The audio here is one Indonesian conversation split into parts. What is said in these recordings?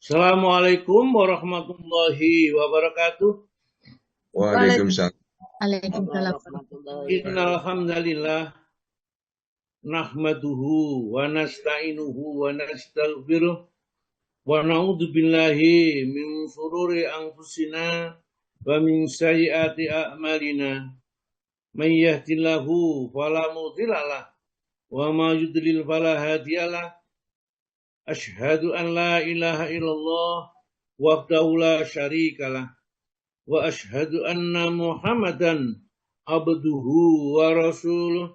Assalamualaikum warahmatullahi wabarakatuh. Waalaikumsalam. Waalaikumsalam. Innal hamdalillah nahmaduhu wa nasta'inuhu wa nastaghfiruh wa na'udzu billahi min shururi anfusina wa min sayyiati a'malina. May yahdihillahu fala mudilla lahu wa may yudlil fala hadiyalah. Asyhadu an la ilaha illallah wahdahu la syarikalah wa asyhadu anna Muhammadan abduhu wa rasuluh.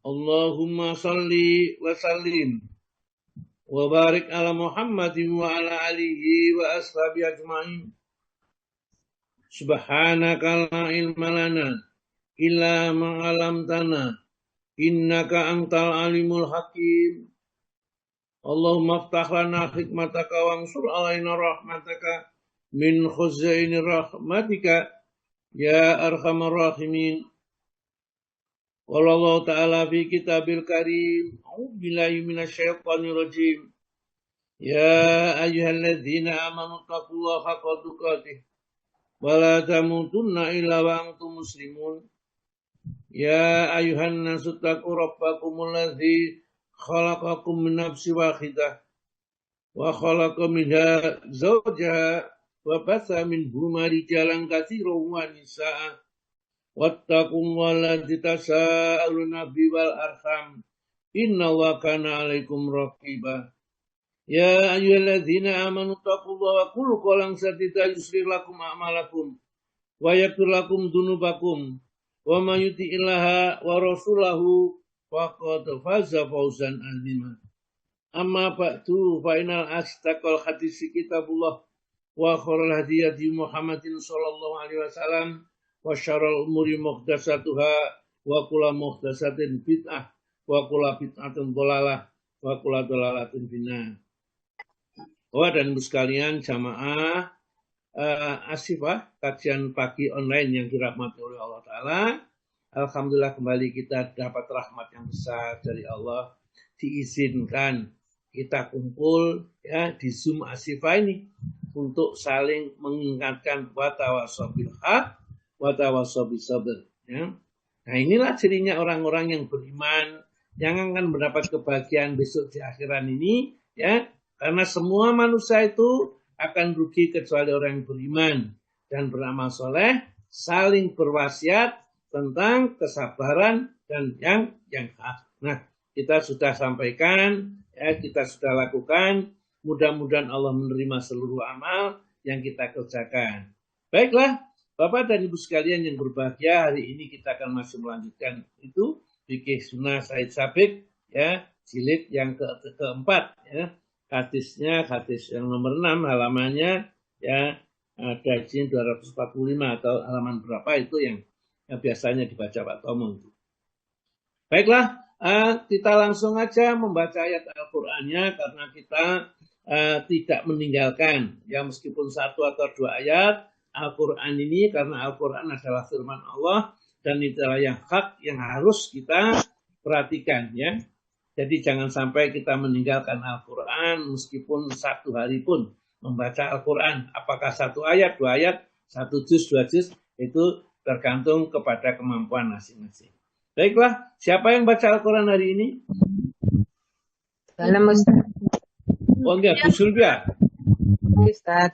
Allahumma salli wa sallim wa barik ala Muhammadin wa ala alihi wa ashabi ajma'in. Subhanaka la ilma lana illa ma 'allamtana innaka antal alimul hakim. Allahumma aftah lana hikmataka wansur alaina rahmataka min khuzaini rahmatika ya arhamar rahimin. Wallahu ta'ala fi kitabil karim. A'udzubillahi minasyaitonir rajim. Ya ayyuhalladzina amanu taqullaha haqqa tuqatih wa la tamutunna illa wa antum muslimun. Ya ayyuhan nasu taqu rabbakumul ladzi khalaqakum min nafsin wahidah wa khalaqa minha zawjaha wa batha minhuma rijalan katsiran wa nisaa'a. Wattaqullaha alladzi tasaaluna bihi wal arham innallaha kana 'alaikum raqiba. Ya ayyuhalladzina amanu taqullaha wa qulu qawlan sadida yuslih lakum a'malakum wa yaghfir lakum dzunubakum wa may yuti'illaha wa rasulahu faqad faza fawzan 'azima. Amma ba'du fa innal asdaqal hadits kitabullah wa khairal hadiyati Muhammadin sallallahu alaihi wasallam wa syarrul umuri muhdatsatuha wa kullu muhdatsatin bid'ah wa kullu bid'atin dhalalah wa kullu dhalalatin finnar. Bapak dan Ibu sekalian, jamaah Asifah, kajian pagi online yang dirahmati oleh Allah Ta'ala. Alhamdulillah kembali kita dapat rahmat yang besar dari Allah. Diizinkan kita kumpul ya di Zoom Asifah ini untuk saling mengingatkan wa tawassaw bil haq wa tawassaw bis sabr. Ya. Nah inilah cirinya orang-orang yang beriman yang akan mendapat kebahagiaan besok di akhirat ini ya. Karena semua manusia itu akan rugi kecuali orang yang beriman dan beramal soleh, saling berwasiat tentang kesabaran dan yang hak. Nah, kita sudah sampaikan, ya, kita sudah lakukan. Mudah-mudahan Allah menerima seluruh amal yang kita kerjakan. Baiklah, Bapak dan Ibu sekalian yang berbahagia, hari ini kita akan masih melanjutkan itu fikih sunnah Said Sabiq, ya, jilid yang keempat, ya. Hadisnya hadis yang nomor 6 halamannya ya ada di sini 245 atau halaman berapa itu yang biasanya dibaca Pak Tomo. Baiklah, kita langsung aja membaca ayat Al-Qur'annya karena kita tidak meninggalkan ya meskipun satu atau dua ayat Al-Qur'an ini karena Al-Qur'an adalah firman Allah dan itulah yang hak yang harus kita perhatikan ya. Jadi jangan sampai kita meninggalkan Al-Quran meskipun satu hari pun membaca Al-Quran. Apakah satu ayat, dua ayat, satu juz, dua juz, itu tergantung kepada kemampuan masing-masing. Baiklah, siapa yang baca Al-Quran hari ini? Salam Ustaz. Oh enggak, Bu Sulbia. Ustaz.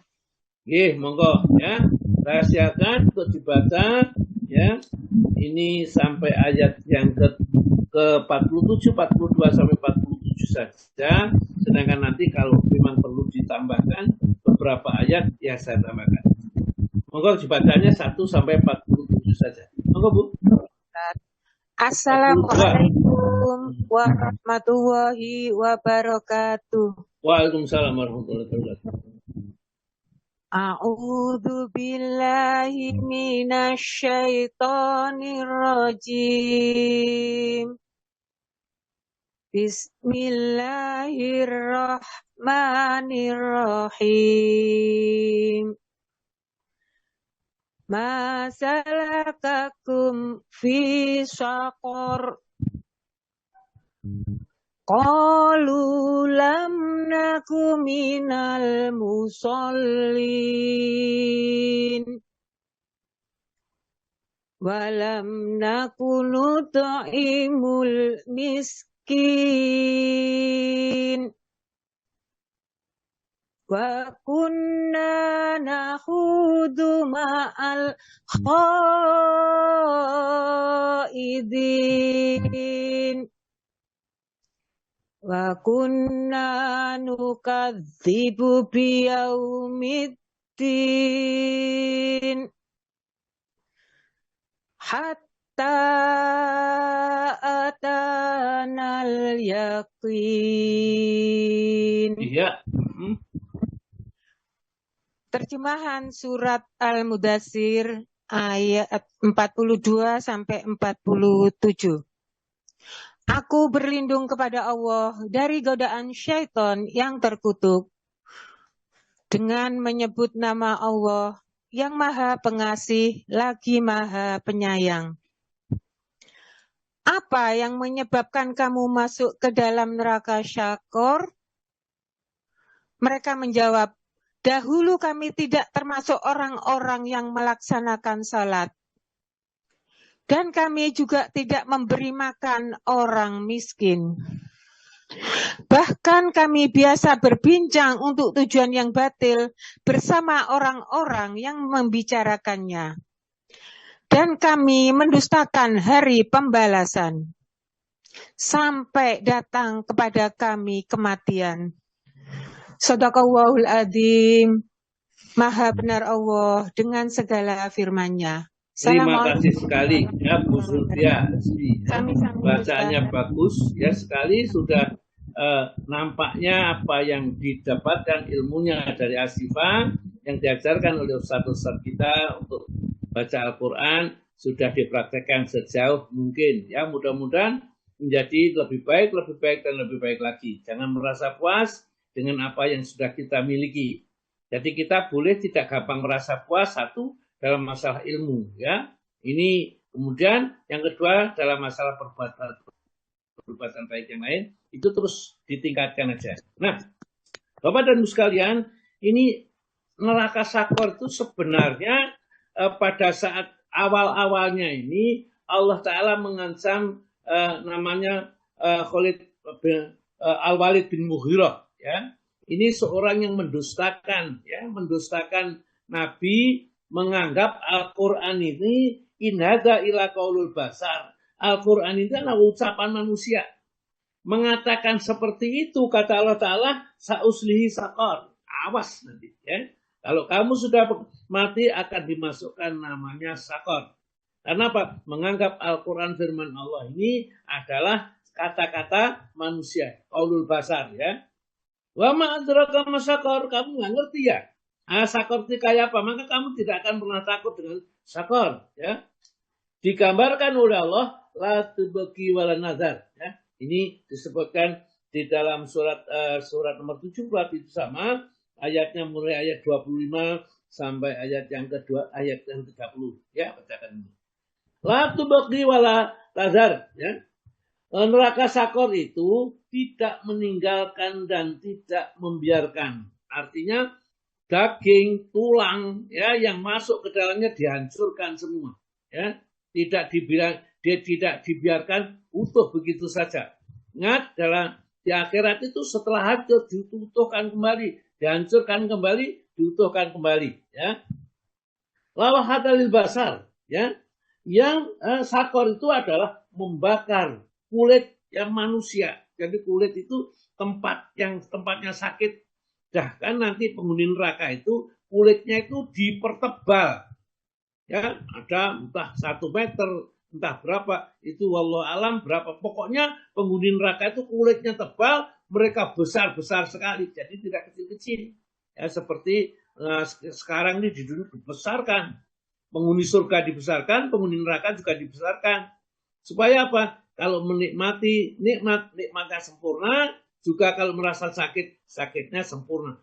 Monggo ya. Rahasiakan untuk dibaca ya. Ini sampai ayat yang ke 47, 42 sampai 47 saja. Sedangkan nanti kalau memang perlu ditambahkan beberapa ayat, ya saya tambahkan. Monggo dibacanya 1 sampai 47 saja. Monggo Bu. Assalamualaikum warahmatullahi wabarakatuh. Waalaikumsalam warahmatullahi wabarakatuh. A'udzu billahi minasyaitonir rajim. Bismillahirrahmanirrahim. Ma salakakum fi saqar. Qalu lam naku minal musallin walam naku nut'imul miskin wa kunna nahudu ma'al khaidin wa kunna nukadzibu biyaumiddin hatta atanal yaqin. Iya. Terjemahan surat Al-Mudatsir ayat 42 sampai 47. Aku berlindung kepada Allah dari godaan syaitan yang terkutuk dengan menyebut nama Allah yang Maha Pengasih lagi Maha Penyayang. Apa yang menyebabkan kamu masuk ke dalam neraka Syakor? Mereka menjawab, dahulu kami tidak termasuk orang-orang yang melaksanakan salat. Dan kami juga tidak memberi makan orang miskin. Bahkan kami biasa berbincang untuk tujuan yang batil bersama orang-orang yang membicarakannya. Dan kami mendustakan hari pembalasan. Sampai datang kepada kami kematian. Shadaqallahul adzim. Maha benar Allah dengan segala firman-Nya. Terima kasih sekali ya Bu Sulfia. Bacaannya bagus ya sekali sudah nampaknya apa yang didapatkan ilmunya dari Asyifa yang diajarkan oleh ustaz-ustaz kita untuk baca Al-Quran sudah dipraktekkan sejauh mungkin ya mudah-mudahan menjadi lebih baik dan lebih baik lagi. Jangan merasa puas dengan apa yang sudah kita miliki. Jadi kita boleh tidak gampang merasa puas satu dalam masalah ilmu ya. Ini kemudian yang kedua dalam masalah perbuatan baik yang lain itu terus ditingkatkan aja. Nah, Bapak dan Ibu sekalian, ini neraka Sakor itu sebenarnya pada saat awal-awalnya ini Allah Ta'ala mengancam namanya Khalid Al-Walid bin Mughirah ya. Ini seorang yang mendustakan Nabi, menganggap Al-Quran ini inhada ila qaulul basar. Al-Quran itu adalah ucapan manusia. Mengatakan seperti itu kata Allah Ta'ala, sa'uslihi sakor. Awas nanti ya. Kalau kamu sudah mati akan dimasukkan namanya sakor. Karena apa? Menganggap Al-Quran firman Allah ini adalah kata-kata manusia. Qaulul basar ya. Wa ma'adraka masakor. Kamu nggak ngerti ya? Sakor itu kayak apa? Maka kamu tidak akan pernah takut dengan sakor. Ya. Digambarkan oleh Allah, la tubqi wala nazar. Ya. Ini disebutkan di dalam surat nomor 7 itu sama. Ayatnya mulai ayat 25 sampai ayat yang kedua, ayat yang 30. Ya, bacakan ini. La tubqi wala nazar. Ya. Neraka sakor itu tidak meninggalkan dan tidak membiarkan. Artinya, daging, tulang ya yang masuk ke dalamnya dihancurkan semua ya tidak dibiarkan utuh begitu saja. Ingat dalam di akhirat itu setelah hancur diutuhkan kembali, dihancurkan kembali, diutuhkan kembali ya. Lawahatalil basar ya yang sakor itu adalah membakar kulit yang manusia. Jadi kulit itu tempatnya sakit. Bahkan nanti penghuni neraka itu kulitnya itu dipertebal. Ya, ada entah 1 meter, entah berapa, itu wallahu alam berapa. Pokoknya penghuni neraka itu kulitnya tebal, mereka besar-besar sekali. Jadi tidak kecil-kecil. Ya, seperti sekarang ini di dunia dibesarkan. Penghuni surga dibesarkan, penghuni neraka juga dibesarkan. Supaya apa? Kalau menikmati nikmatnya sempurna, juga kalau merasa sakit, sakitnya sempurna.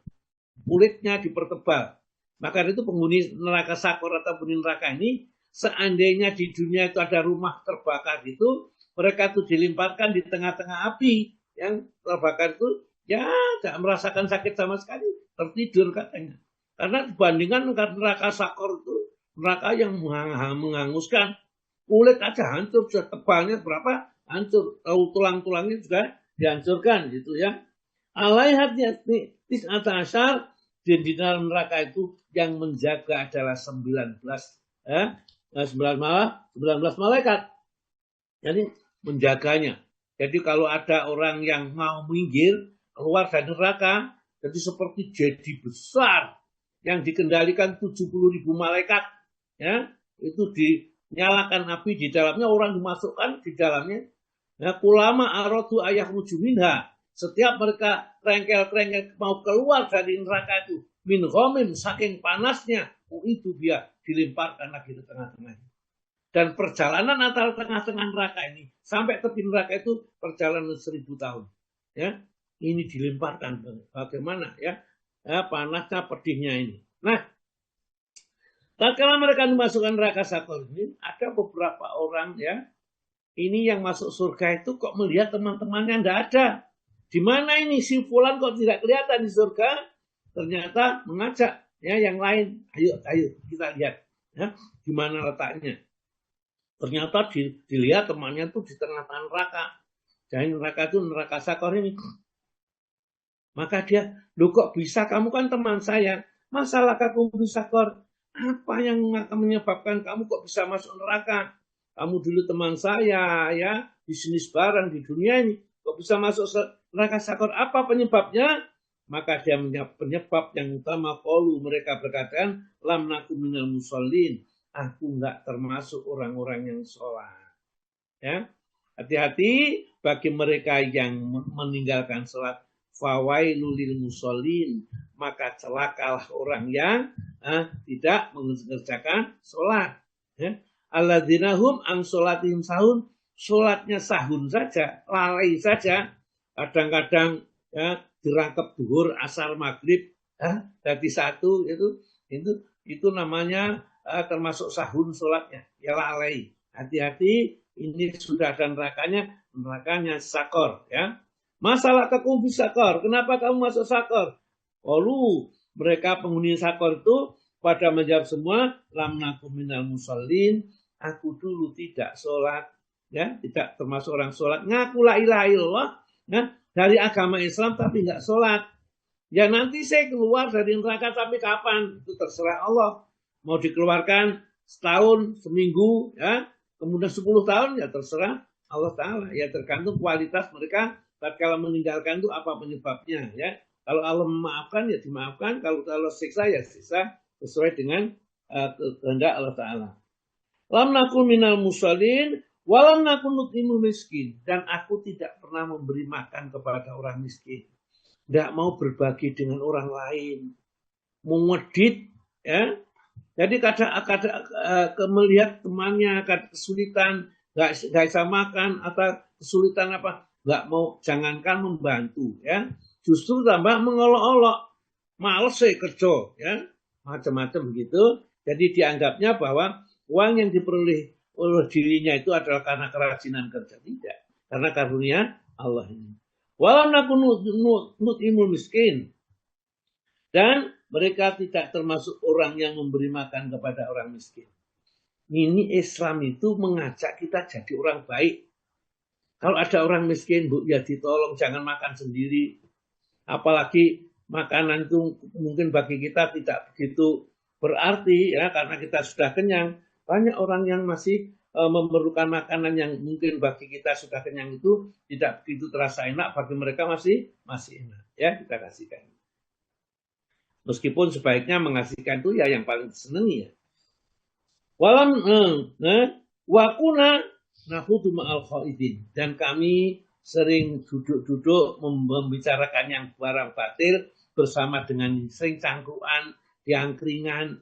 Kulitnya dipertebal. Maka itu penghuni neraka sakor atau penghuni neraka ini, seandainya di dunia itu ada rumah terbakar gitu, mereka itu dilemparkan di tengah-tengah api. yang terbakar itu ya tidak merasakan sakit sama sekali, tertidur katanya. Karena dibandingkan neraka sakor itu neraka yang menghanguskan, kulit aja hancur, sudah tebalnya berapa hancur, tulang-tulangnya juga dihancurkan gitu ya. Alaihatnya tis'ata asyar, dan di dalam neraka itu yang menjaga adalah 19 malaikat. Jadi menjaganya. Jadi kalau ada orang yang mau minggir keluar dari neraka, jadi seperti jadi besar yang dikendalikan 70.000 malaikat, ya itu dinyalakan api di dalamnya, orang dimasukkan di dalamnya. Ya, kulama arodu ayah rujuminha, setiap mereka rengkel-rengkel mau keluar dari neraka itu, min ghamim, saking panasnya, itu dia dilemparkan lagi ke tengah-tengah. Dan perjalanan antara tengah-tengah neraka ini sampai tepi neraka itu perjalanan 1000 tahun. Ya, ini dilemparkan bagaimana ya, panasnya pedihnya ini. Nah, tatkala mereka dimasukkan neraka sakor ini, ada beberapa orang ya, ini yang masuk surga itu kok melihat teman-temannya tidak ada. Di mana ini si fulan kok tidak kelihatan di surga? Ternyata mengajak ya yang lain, ayo kita lihat ya, di mana letaknya. Ternyata dilihat temannya tuh di tengah-tengah neraka. Jadi neraka itu neraka sakor ini. Maka dia, loh kok bisa, kamu kan teman saya, masalah kamu bisa sakor? Apa yang akan menyebabkan kamu kok bisa masuk neraka? Kamu dulu teman saya ya, bisnis barang di dunia ini, kok bisa masuk neraka sakor? Apa penyebabnya? Maka dia menjawab penyebab yang utama, qalu, mereka berkata, lam naku minal musallin, aku enggak termasuk orang-orang yang sholat. Ya, hati-hati bagi mereka yang meninggalkan sholat. Fawailul lil musallin, maka celakalah orang yang tidak mengerjakan sholat. Ya. Alladzina hum an sholatihim sahun, sholatnya sahun saja, lalai saja. Kadang-kadang ya dirangkap duhur, asar, maghrib, jadi satu itu namanya termasuk sahun sholatnya, ya lalai. Hati-hati, ini sudah ada nerakanya sakor ya. Masalah kamu bisa sakor, kenapa kamu masuk sakor? Lalu mereka penghuni sakor itu pada menjawab semua, lam naku minal musallin, aku dulu tidak sholat, ya tidak termasuk orang sholat, ngaku la ilaha illallah, ya, dari agama Islam tapi nggak sholat. Ya nanti saya keluar dari neraka tapi kapan? Itu terserah Allah. Mau dikeluarkan setahun, seminggu, ya, kemudian 10 tahun, ya terserah Allah Ta'ala. Ya tergantung kualitas mereka tatkala meninggalkan itu apa penyebabnya. Ya, kalau Allah memaafkan ya dimaafkan, kalau Allah siksa ya siksa sesuai dengan kehendak Allah Ta'ala. Lam nakun minal musallin, walam nakun nut'imu miskin, dan aku tidak pernah memberi makan kepada orang miskin. Tidak mau berbagi dengan orang lain, mengedit, ya. Jadi kadang melihat temannya kesulitan, nggak bisa makan atau kesulitan apa, nggak mau, jangankan membantu, ya, justru tambah mengolok-olok, males sih kerja, ya, macam-macam begitu. Jadi dianggapnya bahwa uang yang diperoleh oleh dirinya itu adalah karena kerajinan kerja, tidak, karena karunia Allah ini. Walau nakun nut'imul miskin, dan mereka tidak termasuk orang yang memberi makan kepada orang miskin. Ini Islam itu mengajak kita jadi orang baik. Kalau ada orang miskin, Bu, ya ditolong, jangan makan sendiri. Apalagi makanan itu mungkin bagi kita tidak begitu berarti, ya, karena kita sudah kenyang. Banyak orang yang masih memerlukan makanan yang mungkin bagi kita sudah kenyang itu tidak begitu terasa enak, bagi mereka masih enak. Ya, kita kasihkan. Meskipun sebaiknya mengasihkan itu ya yang paling disenangi ya. Walam wakuna nahudu ma'al khaidin, dan kami sering duduk-duduk membicarakan yang barang batil bersama dengan sering cangkruan di angkringan,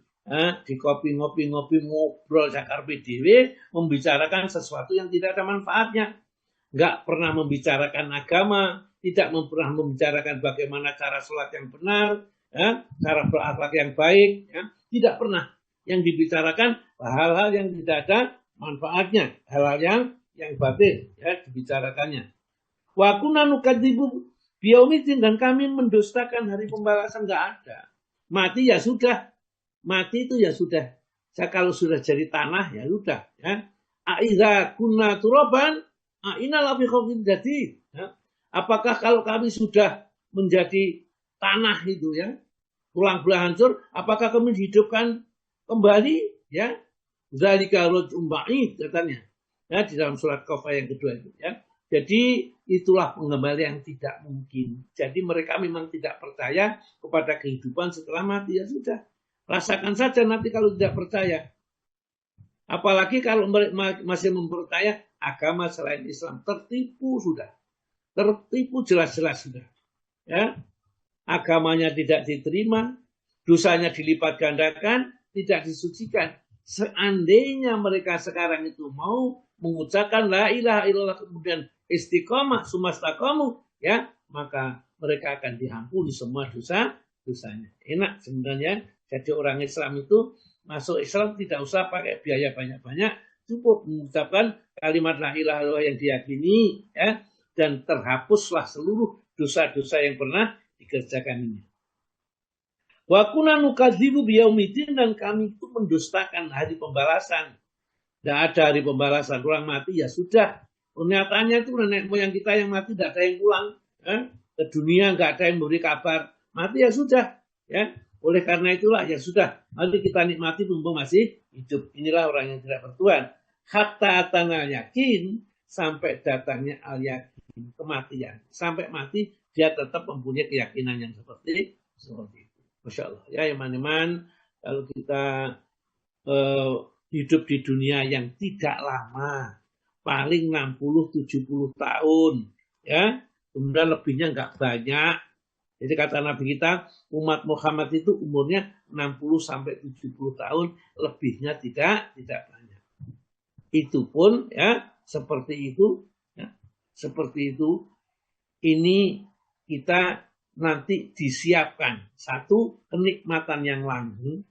di kopi-ngopi ngobrol cakar PDW, membicarakan sesuatu yang tidak ada manfaatnya. Enggak pernah membicarakan agama, tidak pernah membicarakan bagaimana cara sholat yang benar, ya, cara berakhlak yang baik, ya, tidak pernah. Yang dibicarakan hal-hal yang tidak ada manfaatnya, hal-hal yang batil, ya, dibicarakannya. Wa kunna nukadzibu biyaumiddin, dan kami mendustakan hari pembalasan. Nggak ada. Mati ya sudah. Mati itu ya sudah. Kalau sudah jadi tanah ya sudah. Ya. Aiza kunna turaban, inna lafi khawfin jadid. Ya. Apakah kalau kami sudah menjadi tanah itu ya, tulang belah hancur, apakah kami dihidupkan kembali? Ya, zalika raj'un ba'id katanya. Ya, di dalam surat Qaf yang kedua itu ya. Jadi itulah pengembalian yang tidak mungkin. Jadi mereka memang tidak percaya kepada kehidupan setelah mati. Ya sudah, rasakan saja nanti kalau tidak percaya. Apalagi kalau masih mempercaya agama selain Islam, tertipu sudah. Tertipu jelas-jelas sudah. Ya, agamanya tidak diterima, dosanya dilipat gandakan, tidak disucikan. Seandainya mereka sekarang itu mau mengucapkan la ilaha illallah kemudian istiqomah sumastaqamu, ya, maka mereka akan diampuni semua dosanya. Enak sebenarnya jadi orang Islam itu, masuk Islam tidak usah pakai biaya banyak-banyak, cukup mengucapkan kalimat la ilaha illallah yang diyakini, ya, dan terhapuslah seluruh dosa-dosa yang pernah dikerjakan ini. Wa kunna nukadzibu biyaumiddin, dan kami itu mendustakan hari pembalasan. Tidak ada hari pembalasan, orang mati ya sudah. Kenyataannya itu nenek moyang kita yang mati tidak ada yang pulang ke dunia, nggak ada yang memberi kabar. Mati ya sudah, ya. Oleh karena itulah ya sudah, mari kita nikmati mumpung masih hidup. Inilah orang yang tidak bertuhan. Hatta atanal yakin, sampai datangnya al yakin, kematian. Sampai mati dia tetap mempunyai keyakinan yang seperti itu. Masya Allah. Ya iman-iman, kalau kita hidup di dunia yang tidak lama, paling 60-70 tahun, ya, kemudian lebihnya nggak banyak. Jadi kata Nabi kita, umat Muhammad itu umurnya 60-70 tahun, lebihnya tidak banyak. Itu pun ya seperti itu, ya, seperti itu. Ini kita nanti disiapkan satu kenikmatan yang langgeng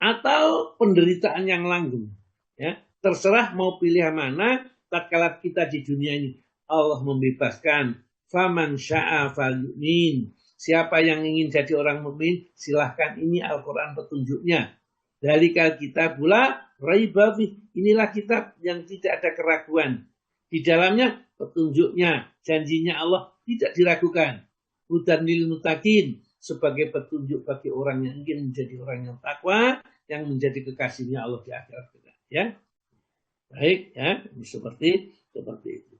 atau penderitaan yang langgeng. Ya, terserah mau pilih yang mana. Tatkala kita di dunia ini Allah membebaskan, faman syaa falyu'min. Siapa yang ingin jadi orang mukmin, silahkan, ini Al-Quran petunjuknya. Dalikal kitab pula raiba fih. Inilah kitab yang tidak ada keraguan. Di dalamnya petunjuknya, janjinya Allah tidak diragukan. Hudan lil muttaqin, sebagai petunjuk bagi orang yang ingin menjadi orang yang takwa, yang menjadi kekasihnya Allah di akhirat. Ya, baik ya, seperti itu.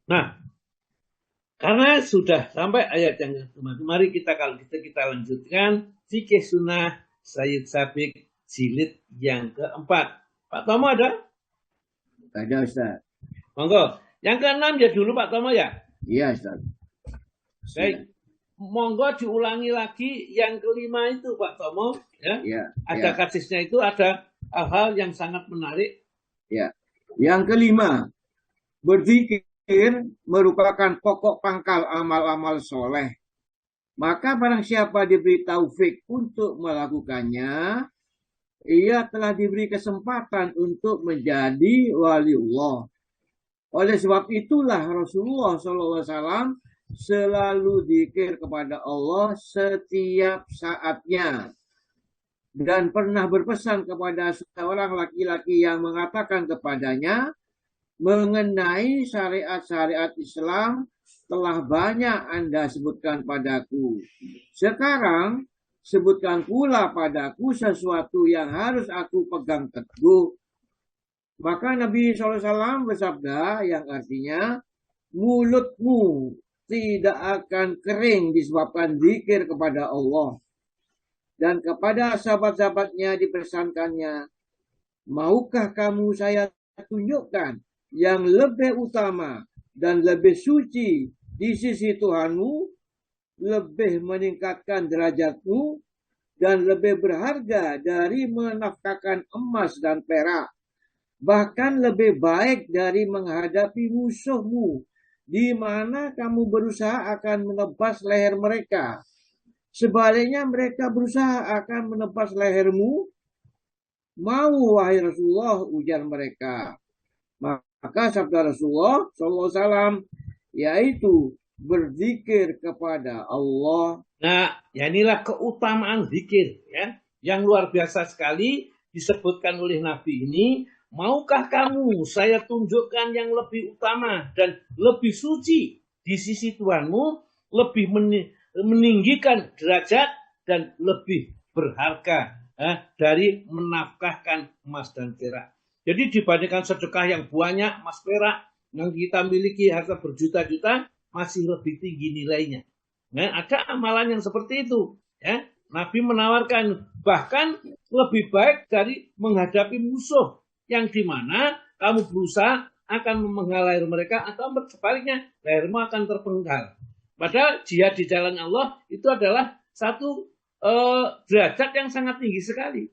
Nah, karena sudah sampai ayat yang ke-5, mari kita lanjutkan fikih sunnah Sayyid Sabiq jilid yang keempat. Pak Tomo ada? Ada Ustaz. Monggo. Yang ke-6 ya dulu Pak Tomo ya? Iya Ustaz. Baik. Monggo diulangi lagi yang ke-5 itu Pak Tomo. Ya. Ya. Ada kasusnya itu, ada hal-hal yang sangat menarik. Ya. Yang ke-5, berzikir merupakan pokok pangkal amal-amal soleh. Maka barang siapa diberi taufik untuk melakukannya, ia telah diberi kesempatan untuk menjadi waliullah. Oleh sebab itulah Rasulullah SAW selalu zikir kepada Allah setiap saatnya. Dan pernah berpesan kepada seorang laki-laki yang mengatakan kepadanya, mengenai syariat-syariat Islam telah banyak Anda sebutkan padaku. Sekarang sebutkan pula padaku sesuatu yang harus aku pegang teguh. Maka Nabi SAW bersabda yang artinya, mulutmu tidak akan kering disebabkan zikir kepada Allah. Dan kepada sahabat-sahabatnya dipesankannya, maukah kamu saya tunjukkan yang lebih utama dan lebih suci di sisi Tuhanmu, lebih meningkatkan derajatmu, dan lebih berharga dari menafkahkan emas dan perak, bahkan lebih baik dari menghadapi musuhmu, di mana kamu berusaha akan menebas leher mereka. Sebaliknya mereka berusaha akan menebas lehermu. Mau wahai Rasulullah, ujar mereka. Maka sabda Rasulullah SAW, yaitu berzikir kepada Allah. Nah, ya inilah keutamaan zikir ya, yang luar biasa sekali disebutkan oleh Nabi ini. Maukah kamu saya tunjukkan yang lebih utama dan lebih suci di sisi Tuhanmu, lebih meninggikan derajat dan lebih berharga dari menafkahkan emas dan perak. Jadi dibandingkan sedekah yang banyak emas perak yang kita miliki harta berjuta-juta masih lebih tinggi nilainya. Nah, ada amalan yang seperti itu. Ya, Nabi menawarkan bahkan lebih baik dari menghadapi musuh yang dimana kamu berusaha akan menghalau leher mereka atau sebaliknya lehermu akan terpenggal. Padahal jihad di jalan Allah itu adalah satu derajat yang sangat tinggi sekali.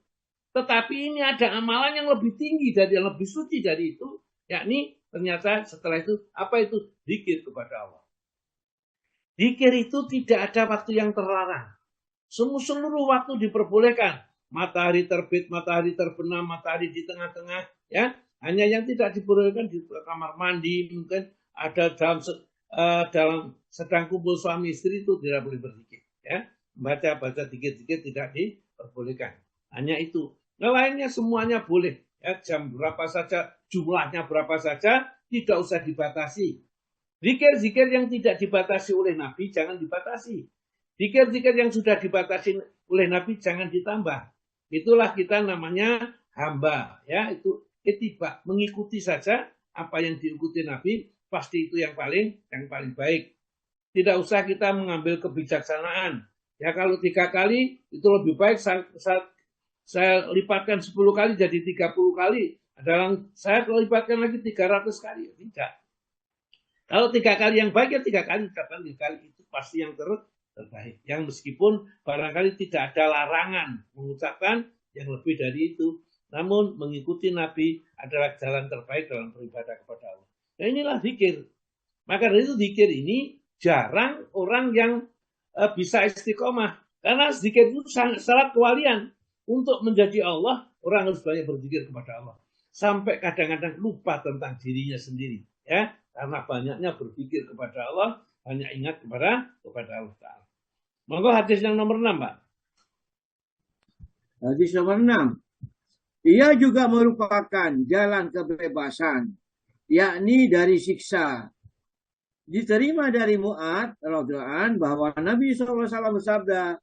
Tetapi ini ada amalan yang lebih tinggi dari yang lebih suci dari itu, yakni ternyata setelah itu apa itu? Zikir kepada Allah. Zikir itu tidak ada waktu yang terlarang. Seluruh waktu diperbolehkan. Matahari terbit, matahari terbenam, matahari di tengah-tengah, ya. Hanya yang tidak diperbolehkan di kamar mandi, mungkin ada dalam sedang kumpul suami istri itu tidak boleh berzikir, ya. Baca-baca dikit-dikit tidak diperbolehkan. Hanya itu. Nah, lainnya semuanya boleh, ya. Jam berapa saja, jumlahnya berapa saja, tidak usah dibatasi. Zikir-zikir yang tidak dibatasi oleh Nabi jangan dibatasi. Zikir-zikir yang sudah dibatasi oleh Nabi jangan ditambah. Itulah kita namanya hamba, ya. Itu ittiba, mengikuti saja apa yang diikuti Nabi, pasti itu yang paling baik. Tidak usah kita mengambil kebijaksanaan. Ya, kalau 3 kali itu lebih baik saya lipatkan 10 kali jadi 30 kali. Saya lipatkan lagi 300 kali. Tidak. Kalau 3 kali yang baik ya 3 kali, 3 kali itu pasti yang terbaik. Yang meskipun barangkali tidak ada larangan mengucapkan yang lebih dari itu. Namun mengikuti Nabi adalah jalan terbaik dalam beribadah kepada Allah. Nah, inilah zikir. Maka dari itu zikir ini jarang orang yang bisa istiqomah. Karena zikir itu syarat kewalian. Untuk menjadi Allah, orang harus banyak berzikir kepada Allah. Sampai kadang-kadang lupa tentang dirinya sendiri. Ya, karena banyaknya berpikir kepada Allah, banyak ingat kepada Allah Ta'ala. Monggo hadis yang nomor 6, Pak. Hadis nomor 6. Ia juga merupakan jalan kebebasan, yakni dari siksa. Diterima dari Mu'ad radhiyallahu anhu bahwa Nabi SAW bersabda,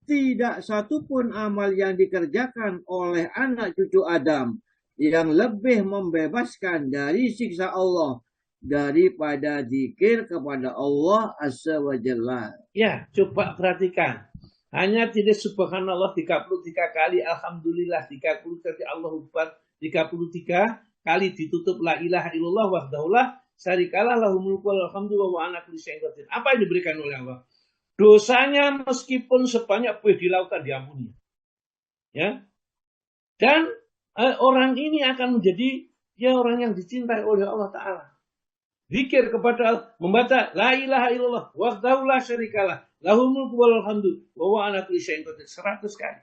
tidak satupun amal yang dikerjakan oleh anak cucu Adam yang lebih membebaskan dari siksa Allah daripada zikir kepada Allah Azza wa Jalla. Ya, coba perhatikan. Hanya tidak subhanallah 33 kali, alhamdulillah 30 kali, Allahu Akbar 33 kali ditutup la ilaha illallah wahdahulah syarikalah lahul mulku wal hamdu wa ana kulli syai'in qadir. Apa yang diberikan oleh Allah? Dosanya meskipun sebanyak buih di lautan diampuni. Ya. Dan orang ini akan menjadi orang yang dicintai oleh Allah Ta'ala. Zikir kepada Allah, membaca la ilaha illallah wahdahu la syarikalah lahul mulku wal hamdu wa huwa ala kulli syai'in qadir 100 kali.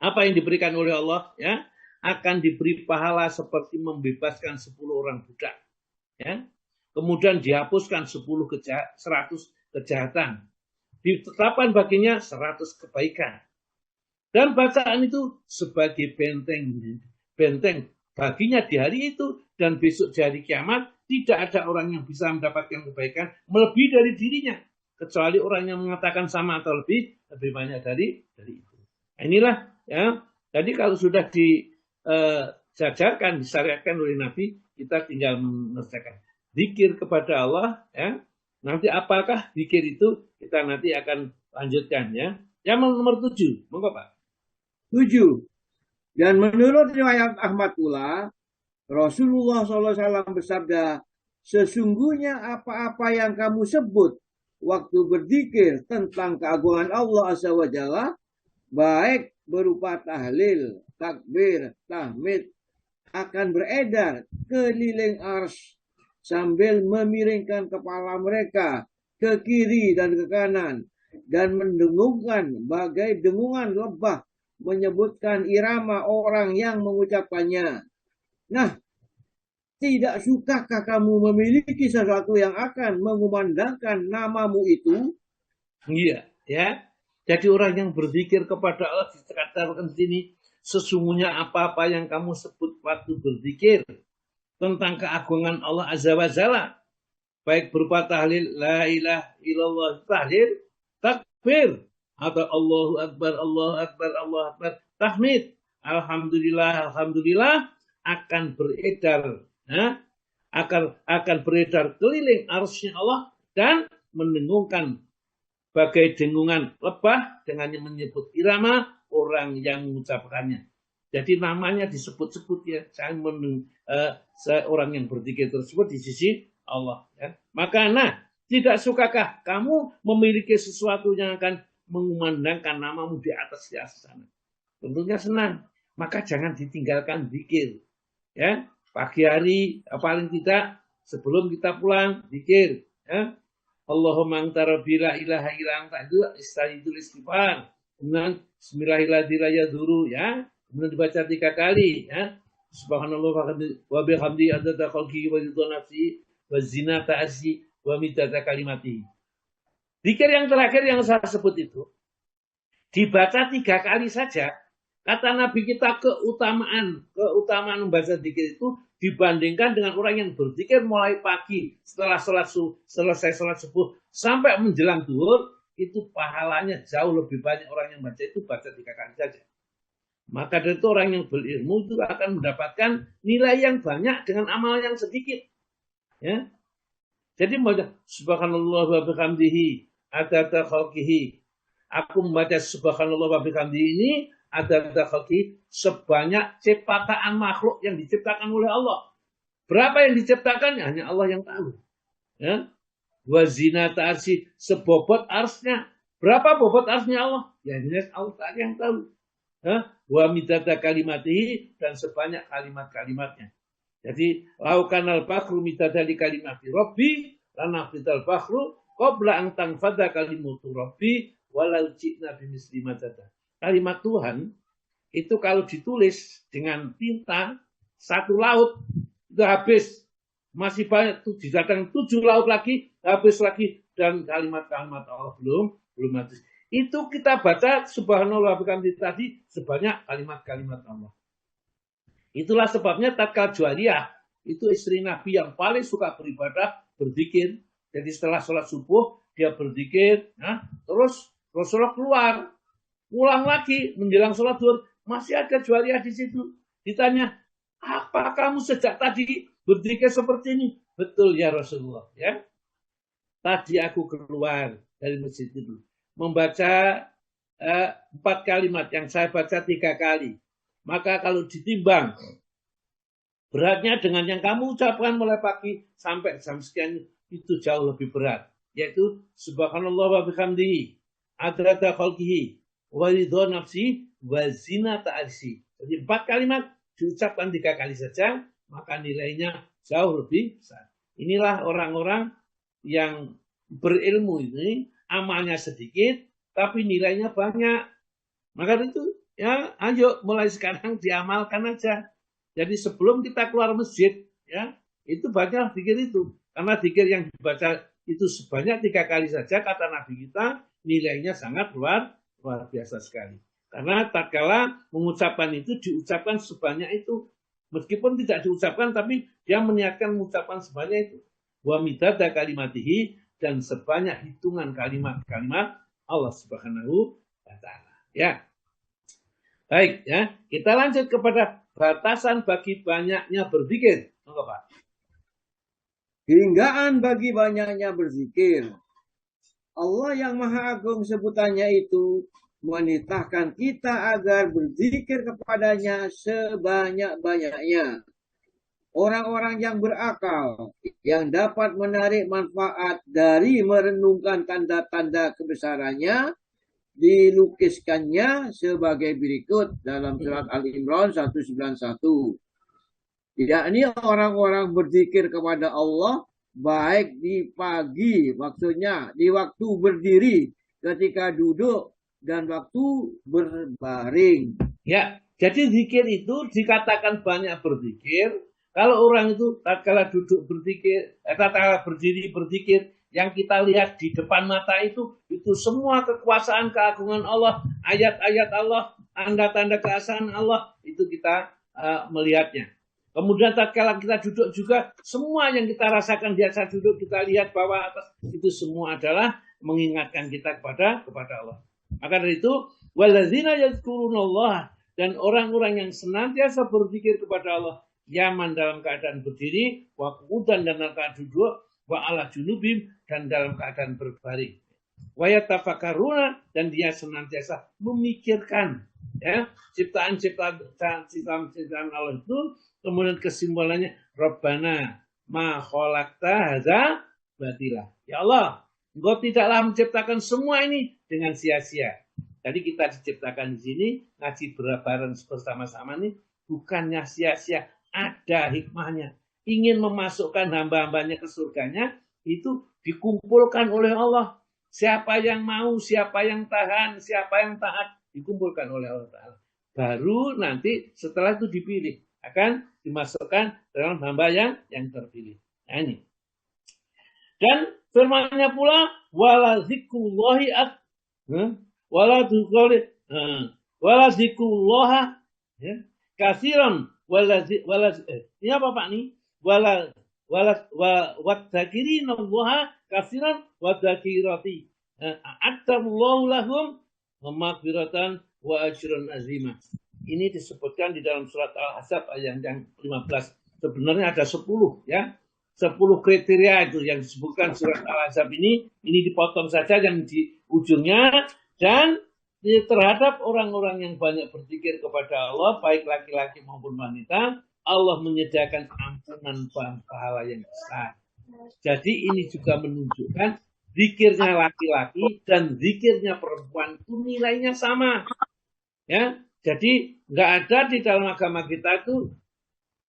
Apa yang diberikan oleh Allah, ya, akan diberi pahala seperti membebaskan 10 orang budak, ya. Kemudian dihapuskan 100 kejahatan. Ditetapkan baginya 100 kebaikan. Dan bacaan itu sebagai benteng baginya di hari itu dan besok di hari kiamat. Tidak ada orang yang bisa mendapatkan kebaikan melebihi dari dirinya. Kecuali orang yang mengatakan sama atau lebih banyak dari itu. Nah, inilah, ya. Jadi kalau sudah dijajarkan, disyariatkan oleh Nabi, kita tinggal mengerjakan. Zikir kepada Allah, ya. Nanti apakah zikir itu kita nanti akan lanjutkan, ya. Yang nomor 7, monggo Pak. 7. Dan menurut riwayat Ahmad pula, Rasulullah SAW bersabda, sesungguhnya apa-apa yang kamu sebut waktu berzikir tentang keagungan Allah Azza wa Jalla, baik berupa tahlil, takbir, tahmid, akan beredar keliling arsy sambil memiringkan kepala mereka ke kiri dan ke kanan dan mendengungkan bagai dengungan lebah menyebutkan irama orang yang mengucapkannya. Nah, tidak sukakah kamu memiliki sesuatu yang akan mengumandangkan namamu itu? Iya, ya. Jadi orang yang berzikir kepada Allah dikatakan di sini, sesungguhnya apa-apa yang kamu sebut waktu berzikir tentang keagungan Allah Azza wa Jalla, baik berupa tahlil la ilaha illallah, tahlil, takbir, atau Allahu Akbar, Allahu Akbar, Allahu Akbar, tahmid, alhamdulillah, alhamdulillah, akan beredar, akan beredar keliling arsy Allah dan mendengungkan bagai dengungan lebah dengan menyebut irama orang yang mengucapkannya. Jadi namanya disebut-sebut ya, orang yang berzikir tersebut di sisi Allah. Ya. Maka tidak sukakah kamu memiliki sesuatu yang akan mengumandangkan namamu di atas sana? Tentunya senang. Maka jangan ditinggalkan zikir. Ya, pagi hari paling tidak sebelum kita pulang zikir. Ya. Allahumma anta rabbi la ilaha illa anta istahidul istighfar. Kemudian bismillahirrahmanirrahim ya. Kemudian dibaca 3 kali ya. Subhanallah wa bihamdi adada khalqi wa ridha nafsi wa zinata arsi wa midada kalimati. Zikir yang terakhir yang saya sebut itu dibaca 3 kali saja. Kata Nabi kita keutamaan membaca zikir itu dibandingkan dengan orang yang berzikir mulai pagi setelah selesai sholat subuh sampai menjelang zuhur, itu pahalanya jauh lebih banyak orang yang baca 3 kali saja. Maka dari itu orang yang berilmu itu akan mendapatkan nilai yang banyak dengan amal yang sedikit. Ya. Jadi subhanallah wa bihamdihi adada khalqihi. Aku membaca subhanallah wa bihamdihi ini adada khalqihi sebanyak ciptaan makhluk yang diciptakan oleh Allah. Berapa yang diciptakan? Hanya Allah yang tahu. Ya. Wa zinata arsy, sebobot arsnya. Berapa bobot arsnya Allah? Ya hanya Allah yang tahu. Wa midada kalimatihi, dan sebanyak kalimat-kalimatnya. Jadi laukan al-bakhru midada li kalimati rabbi lanafidal bakhru qabla an tanfada kalimatu rabbi walau ji'na bimisli madada. Kalimat Tuhan itu kalau ditulis dengan tinta 1 laut itu habis, masih banyak datang 7 laut lagi, habis lagi, dan kalimat-kalimat Allah belum habis. Itu kita baca subhanallah bihamdihi tadi sebanyak kalimat-kalimat Allah. Itulah sebabnya tatkala Juwairiyah itu istri Nabi yang paling suka beribadah, berzikir. Jadi setelah sholat subuh dia berzikir, terus Rasulullah pulang lagi menjelang sholat zuhur, masih ada Juwairiyah di situ. Ditanya, apa kamu sejak tadi berzikir seperti ini? Betul ya Rasulullah. Ya, tadi aku keluar dari masjid itu membaca 4 kalimat yang saya baca 3 kali. Maka kalau ditimbang beratnya dengan yang kamu ucapkan mulai pagi sampai jam sekian, itu jauh lebih berat. Yaitu subhanallah wa bihamdihi adada khalqihi wa ridha nafsi wa zinata arsy. Jadi 4 kalimat diucapkan 3 kali saja, maka nilainya jauh lebih besar. Inilah orang-orang yang berilmu ini, amalnya sedikit tapi nilainya banyak. Maka itu ya, ayo mulai sekarang diamalkan aja. Jadi sebelum kita keluar masjid, ya, itu baca zikir itu. Karena zikir yang dibaca itu sebanyak 3 kali saja, kata Nabi kita, nilainya sangat luar biasa sekali. Karena tatkala mengucapkan itu diucapkan sebanyak itu. Meskipun tidak diucapkan, tapi dia meniatkan mengucapkan sebanyak itu. Wa midada kalimatihi, dan sebanyak hitungan kalimat-kalimat Allah Subhanahu wa Ta'ala. Ya. Baik, ya. Kita lanjut kepada batasan bagi banyaknya berzikir. Enggak, Pak? Hinggaan bagi banyaknya berzikir. Allah yang Maha Agung sebutannya itu menitahkan kita agar berzikir kepadanya sebanyak-banyaknya. Orang-orang yang berakal, yang dapat menarik manfaat dari merenungkan tanda-tanda kebesarannya, dilukiskannya sebagai berikut dalam surat Al-Imran 191. Yakni orang-orang berzikir kepada Allah baik di pagi, maksudnya di waktu berdiri, ketika duduk, dan waktu berbaring. Ya, jadi zikir itu dikatakan banyak berzikir Kalau orang itu tatkala duduk berzikir, tatkala berdiri berzikir, yang kita lihat di depan mata itu semua kekuasaan keagungan Allah, ayat-ayat Allah, tanda-tanda keesaan Allah, itu kita melihatnya. Kemudian tatkala kita duduk juga, semua yang kita rasakan di atas duduk, kita lihat bawah atas, itu semua adalah mengingatkan kita kepada Allah. Maka dari itu, walladzina yadhkurunallah, dan orang-orang yang senantiasa berzikir kepada Allah, yaman dalam keadaan berdiri, wa qu'udan dan dalam keadaan duduk, wa ala junubim dan dalam keadaan berbaring. Wa yatafakkaruna, dan dia senantiasa memikirkan ya ciptaan Allah itu. Kemudian kesimpulannya, Rabbana ma khalaqta hadza batila. Ya Allah, Engkau tidaklah menciptakan semua ini dengan sia-sia. Jadi kita diciptakan di sini, ngaji bareng bersama-sama ini bukannya sia-sia, ada hikmahnya. Ingin memasukkan hamba-hambanya ke surganya, itu dikumpulkan oleh Allah. Siapa yang mau, siapa yang tahan, siapa yang taat, dikumpulkan oleh Allah Ta'ala. Baru nanti setelah itu dipilih, akan dimasukkan dalam hamba yang terpilih. Nah, ini. Dan firman-Nya pula, wala zikrullahi wala zikrullaha kasiran ini apa Pak nih? Wadzakirinallah kasiran wadzakirati. A'adallahu lahum maghfiratan wa ajran azimah. Ini disebutkan di dalam surat Al-Ahzab ayat yang 15. Sebenarnya ada 10 ya. 10 kriteria itu yang disebutkan surat Al-Ahzab ini dipotong saja yang di ujungnya, dan terhadap orang-orang yang banyak berzikir kepada Allah, baik laki-laki maupun wanita, Allah menyediakan ampunan pahala yang besar. Jadi ini juga menunjukkan zikirnya laki-laki dan zikirnya perempuan itu nilainya sama. Ya, jadi nggak ada di dalam agama kita itu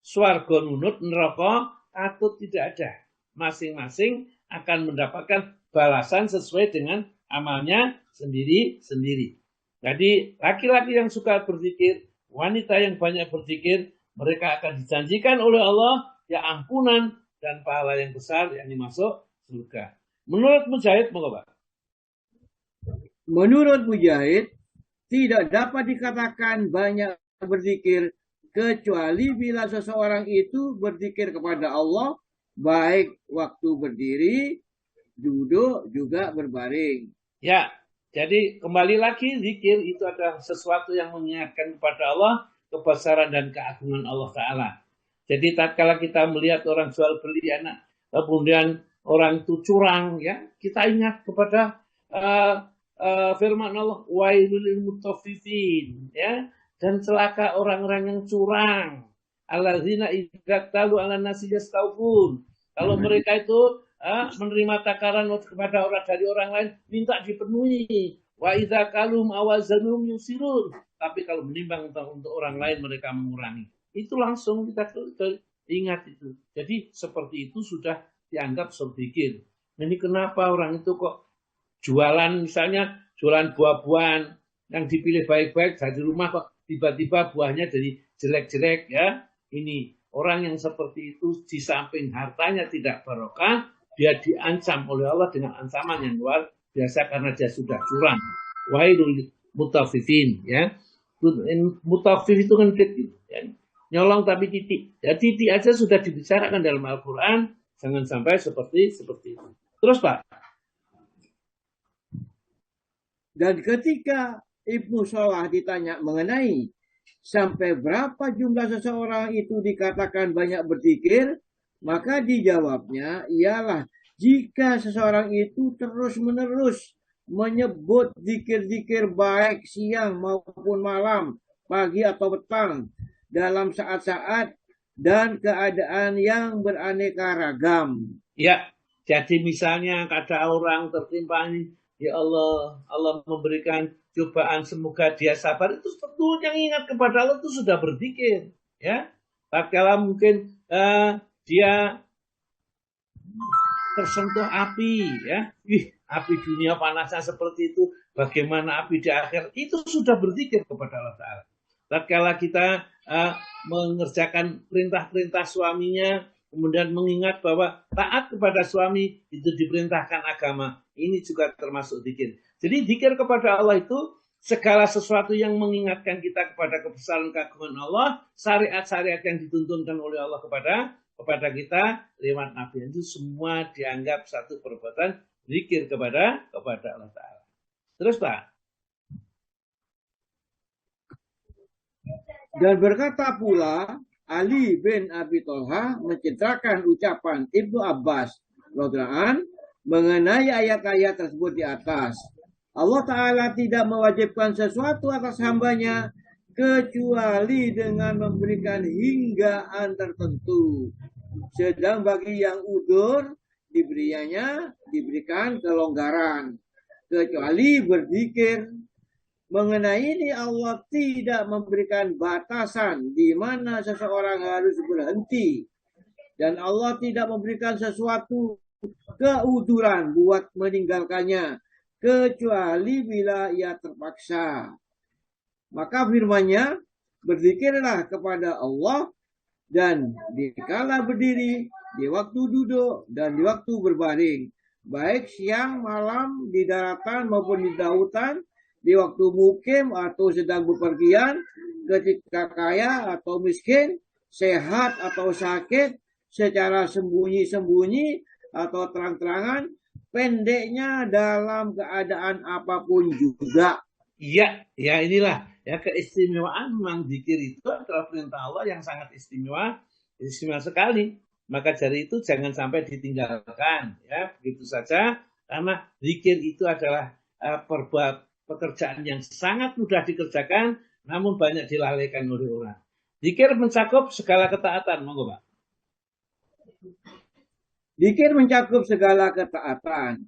swarga nunut, neraka katut, tidak ada. Masing-masing akan mendapatkan balasan sesuai dengan amalnya sendiri-sendiri. Jadi laki-laki yang suka berzikir, wanita yang banyak berzikir, mereka akan dijanjikan oleh Allah ya ampunan dan pahala yang besar, yang dimasuk surga. Menurut Mujahid, moga Pak. Menurut Mujahid, tidak dapat dikatakan banyak berzikir kecuali bila seseorang itu berzikir kepada Allah baik waktu berdiri, duduk, juga berbaring. Ya, jadi kembali lagi zikir itu adalah sesuatu yang mengingatkan kepada Allah kebesaran dan keagungan Allah Ta'ala. Jadi tatkala kita melihat orang jual beli anak, kemudian orang itu curang, ya kita ingat kepada firman Allah, wailul mutaffifin, ya, dan celaka orang-orang yang curang. Alladzina idza talu 'alan nasi yastawfun. Kalau mereka itu menerima takaran kepada orang dari orang lain, minta dipenuhi. Wa idza kalum awazanum yusirun. Tapi kalau menimbang untuk orang lain, mereka mengurangi. Itu langsung kita ingat itu. Jadi seperti itu sudah dianggap berzikir. Ini kenapa orang itu kok jualan, misalnya jualan buah-buahan yang dipilih baik-baik dari rumah, kok tiba-tiba buahnya jadi jelek-jelek, ya. Ini orang yang seperti itu, di samping hartanya tidak barokah, dia diancam oleh Allah dengan ancaman yang luar biasa karena dia sudah curang. Wailul mutaffifin, ya. Mutaffif itu kan titik, ya. Nyolong tapi titik. Ya, titik aja sudah dibicarakan dalam Al-Quran. Jangan sampai seperti itu. Terus Pak. Dan ketika Ibnu Salah ditanya mengenai sampai berapa jumlah seseorang itu dikatakan banyak berzikir, maka dijawabnya ialah jika seseorang itu terus-menerus menyebut zikir-zikir baik siang maupun malam, pagi atau petang, dalam saat-saat dan keadaan yang beraneka ragam. Ya, jadi misalnya ada orang tertimpa ini, ya Allah, Allah memberikan cobaan, semoga dia sabar. Itu betul yang ingat kepada Allah itu sudah berzikir, ya. Tatkala mungkin dia tersentuh api, ya. Api dunia panasnya seperti itu, bagaimana api di akhir, itu sudah berzikir kepada Allah Ta'ala. tatkala kita mengerjakan perintah-perintah suaminya, kemudian mengingat bahwa taat kepada suami itu diperintahkan agama. Ini juga termasuk zikir. Jadi zikir kepada Allah itu segala sesuatu yang mengingatkan kita kepada kebesaran keagungan Allah, syariat-syariat yang dituntunkan oleh Allah kepada kita lewat Nabi, itu semua dianggap satu perbuatan zikir kepada Allah Ta'ala. Terus Pak. Dan berkata pula Ali bin Abi Thalha mencitrakan ucapan Ibnu Abbas radhiyallahu anhu mengenai ayat-ayat tersebut di atas. Allah Ta'ala tidak mewajibkan sesuatu atas hambanya kecuali dengan memberikan hinggaan tertentu. Sedang bagi yang udur diberikan kelonggaran. Kecuali berzikir. Mengenai ini Allah tidak memberikan batasan di mana seseorang harus berhenti. Dan Allah tidak memberikan sesuatu keuduran buat meninggalkannya. Kecuali bila ia terpaksa. Maka firman-Nya, berzikirlah kepada Allah dan dikala berdiri, di waktu duduk dan di waktu berbaring, baik siang malam di daratan maupun di lautan, di waktu mukim atau sedang bepergian, ketika kaya atau miskin, sehat atau sakit, secara sembunyi-sembunyi atau terang-terangan, pendeknya dalam keadaan apapun juga. Iya, ya inilah ya keistimewaan memang zikir itu adalah perintah Allah yang sangat istimewa sekali. Maka dari itu jangan sampai ditinggalkan, ya begitu saja, karena zikir itu adalah pekerjaan yang sangat mudah dikerjakan, namun banyak dilalaikan oleh orang. Zikir mencakup segala ketaatan, monggo Pak. Zikir mencakup segala ketaatan.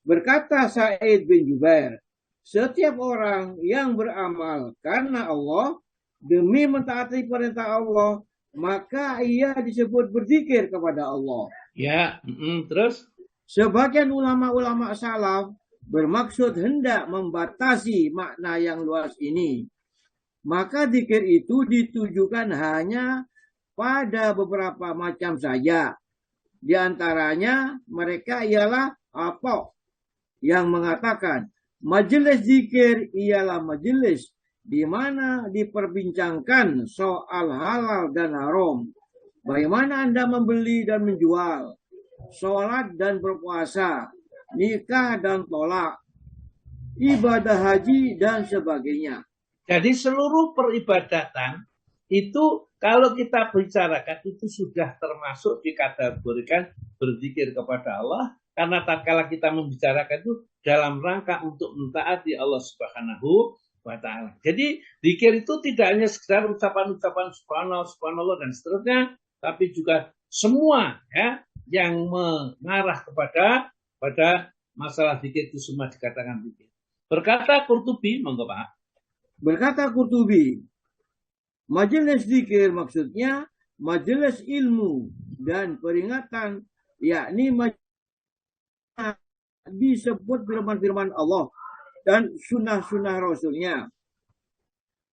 Berkata Sa'id bin Jubair, setiap orang yang beramal karena Allah demi mentaati perintah Allah, maka ia disebut berzikir kepada Allah. Ya, terus? Sebagian ulama-ulama salaf bermaksud hendak membatasi makna yang luas ini. Maka zikir itu ditujukan hanya pada beberapa macam saja. Di antaranya mereka ialah apa yang mengatakan majelis zikir ialah majelis di mana diperbincangkan soal halal dan haram. Bagaimana Anda membeli dan menjual, sholat dan berpuasa, nikah dan tolak, ibadah haji dan sebagainya. Jadi seluruh peribadatan itu kalau kita bicarakan itu sudah termasuk dikategorikan berzikir kepada Allah, karena tatkala kita membicarakan itu dalam rangka untuk mentaati Allah Subhanahu wa Ta'ala. Jadi zikir itu tidak hanya sekedar ucapan-ucapan subhanallah dan seterusnya, tapi juga semua ya yang mengarah pada masalah zikir itu semua dikatakan zikir. Berkata Qurtubi, monggo Pak. Berkata Qurtubi, majelis zikir maksudnya majelis ilmu dan peringatan, yakni disebut firman-firman Allah dan sunnah-sunnah Rasulnya.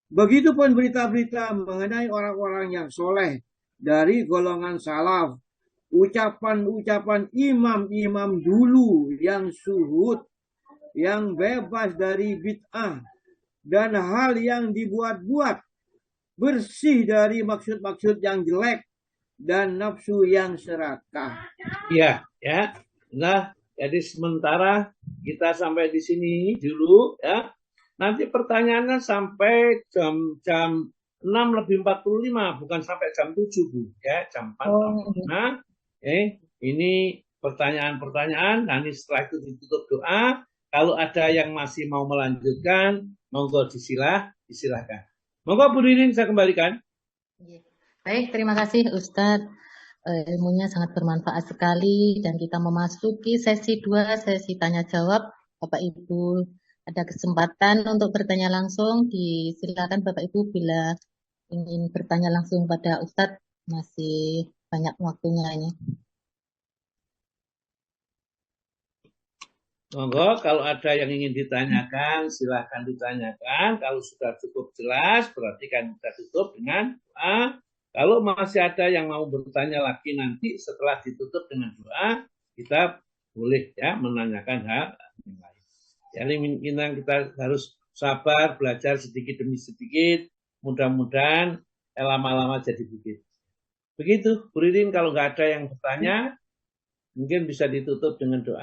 Begitupun berita-berita mengenai orang-orang yang soleh dari golongan salaf, ucapan-ucapan imam-imam dulu yang suhud, yang bebas dari bid'ah, dan hal yang dibuat-buat, bersih dari maksud-maksud yang jelek, dan nafsu yang serakah. Ya. Nah, jadi sementara kita sampai di sini dulu ya. Nanti pertanyaannya sampai jam 6:45, bukan sampai jam 7 Bu, ya, jam 4. Ini pertanyaan-pertanyaan, nanti setelah itu ditutup doa. Kalau ada yang masih mau melanjutkan, monggo disilahkan. Monggo Bu Ririn saya kembalikan. Baik, terima kasih Ustadz. Ilmunya sangat bermanfaat sekali dan kita memasuki sesi 2, sesi tanya jawab. Bapak Ibu ada kesempatan untuk bertanya langsung, disilakan Bapak Ibu bila ingin bertanya langsung pada Ustadz, masih banyak waktunya ini. Monggo, kalau ada yang ingin ditanyakan, silahkan ditanyakan. Kalau sudah cukup jelas, berarti kan kita tutup dengan doa. Kalau masih ada yang mau bertanya lagi nanti setelah ditutup dengan doa, kita boleh ya menanyakan hal yang lain. Jadi kita harus sabar, belajar sedikit demi sedikit. Mudah-mudahan lama-lama jadi begitu. Begitu, Bu Ririn, kalau nggak ada yang bertanya, mungkin bisa ditutup dengan doa.